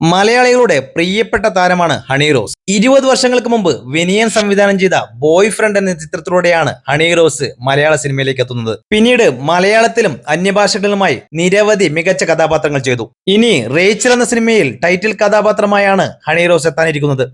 മലയാളികളുടെ പ്രിയപ്പെട്ട താരമാണ് ഹണി റോസ്. 20 വർഷങ്ങൾക്ക് മുമ്പ് വിനയൻ സംവിധാനം ചെയ്ത ബോയ് ഫ്രണ്ട് എന്ന ചിത്രത്തിലൂടെയാണ് ഹണി റോസ് മലയാള സിനിമയിലേക്ക് എത്തുന്നത്. പിന്നീട് മലയാളത്തിലും അന്യഭാഷകളിലുമായി നിരവധി മികച്ച കഥാപാത്രങ്ങൾ ചെയ്തു. ഇനി റേച്ചൽ എന്ന സിനിമയിൽ ടൈറ്റിൽ കഥാപാത്രമായാണ് ഹണി റോസ് എത്താനിരിക്കുന്നത്.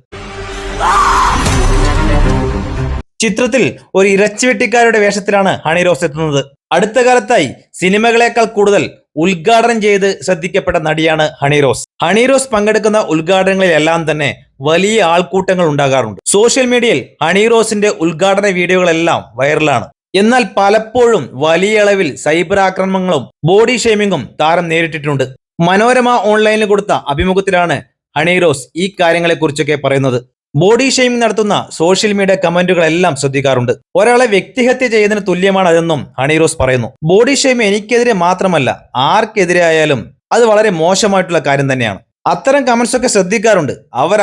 ചിത്രത്തിൽ ഒരു ഇറച്ചിവെട്ടിക്കാരുടെ വേഷത്തിലാണ് ഹണി റോസ് എത്തുന്നത്. അടുത്ത കാലത്തായി സിനിമകളെക്കാൾ കൂടുതൽ ഉദ്ഘാടനം ചെയ്ത് ശ്രദ്ധിക്കപ്പെട്ട നടിയാണ് ഹണി റോസ്. ഹണി റോസ് പങ്കെടുക്കുന്ന ഉദ്ഘാടനങ്ങളിലെല്ലാം തന്നെ വലിയ ആൾക്കൂട്ടങ്ങൾ ഉണ്ടാകാറുണ്ട്. സോഷ്യൽ മീഡിയയിൽ ഹണി റോസിന്റെ ഉദ്ഘാടന വീഡിയോകളെല്ലാം വൈറലാണ്. എന്നാൽ പലപ്പോഴും വലിയ അളവിൽ സൈബർ ആക്രമണങ്ങളും ബോഡി ഷെയ്മിങ്ങും താരം നേരിട്ടിട്ടുണ്ട്. മനോരമ ഓൺലൈനിൽ കൊടുത്ത അഭിമുഖത്തിലാണ് ഹണി റോസ് ഈ കാര്യങ്ങളെക്കുറിച്ചൊക്കെ പറയുന്നത്. ബോഡി ഷെയ്മിംഗ് നടത്തുന്ന സോഷ്യൽ മീഡിയ കമന്റുകളെല്ലാം ശ്രദ്ധിക്കാറുണ്ട്. ഒരാളെ വ്യക്തിഹത്യ ചെയ്യുന്നതിന് തുല്യമാണ് അതെന്നും ഹണി റോസ് പറയുന്നു. ബോഡി ഷെയ്മിംഗ് എനിക്കെതിരെ മാത്രമല്ല, ആർക്കെതിരെ ആയാലും അത് വളരെ മോശമായിട്ടുള്ള കാര്യം തന്നെയാണ്. അത്തരം കമന്റ്സ് ഒക്കെ ശ്രദ്ധിക്കാറുണ്ട്.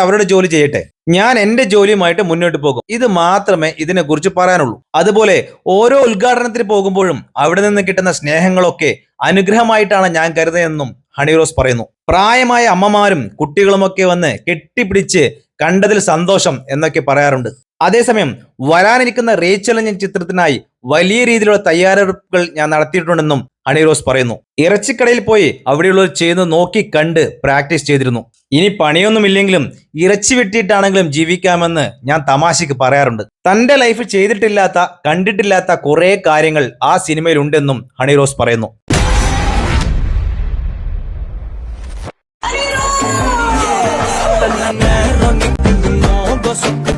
അവരുടെ ജോലി ചെയ്യട്ടെ, ഞാൻ എന്റെ ജോലിയുമായിട്ട് മുന്നോട്ട് പോകും. ഇത് മാത്രമേ ഇതിനെക്കുറിച്ച് പറയാനുള്ളൂ. അതുപോലെ ഓരോ ഉദ്ഘാടനത്തിന് പോകുമ്പോഴും അവിടെ നിന്ന് കിട്ടുന്ന സ്നേഹങ്ങളൊക്കെ അനുഗ്രഹമായിട്ടാണ് ഞാൻ കരുതുന്നതെന്നും ഹണി റോസ് പറയുന്നു. പ്രായമായ അമ്മമാരും കുട്ടികളുമൊക്കെ വന്ന് കെട്ടിപ്പിടിച്ച് കണ്ടതിൽ സന്തോഷം എന്നൊക്കെ പറയാറുണ്ട്. അതേസമയം വരാനിരിക്കുന്ന റേച്ചൽ എന്ന ചിത്രത്തിനായി വലിയ രീതിയിലുള്ള തയ്യാറെടുപ്പുകൾ ഞാൻ നടത്തിയിട്ടുണ്ടെന്നും ഹണി റോസ് പറയുന്നു. ഇറച്ചിക്കടയിൽ പോയി അവിടെയുള്ളവർ ചെയ്യുന്നത് നോക്കി കണ്ട് പ്രാക്ടീസ് ചെയ്തിരുന്നു. ഇനി പണിയൊന്നുമില്ലെങ്കിലും ഇറച്ചി വെട്ടിയിട്ടാണെങ്കിലും ജീവിക്കാമെന്ന് ഞാൻ തമാശയ്ക്ക് പറയാറുണ്ട്. തന്റെ ലൈഫിൽ ചെയ്തിട്ടില്ലാത്ത കണ്ടിട്ടില്ലാത്ത കുറെ കാര്യങ്ങൾ ആ സിനിമയിൽ ഉണ്ടെന്നും ഹണി റോസ് പറയുന്നു. Gosto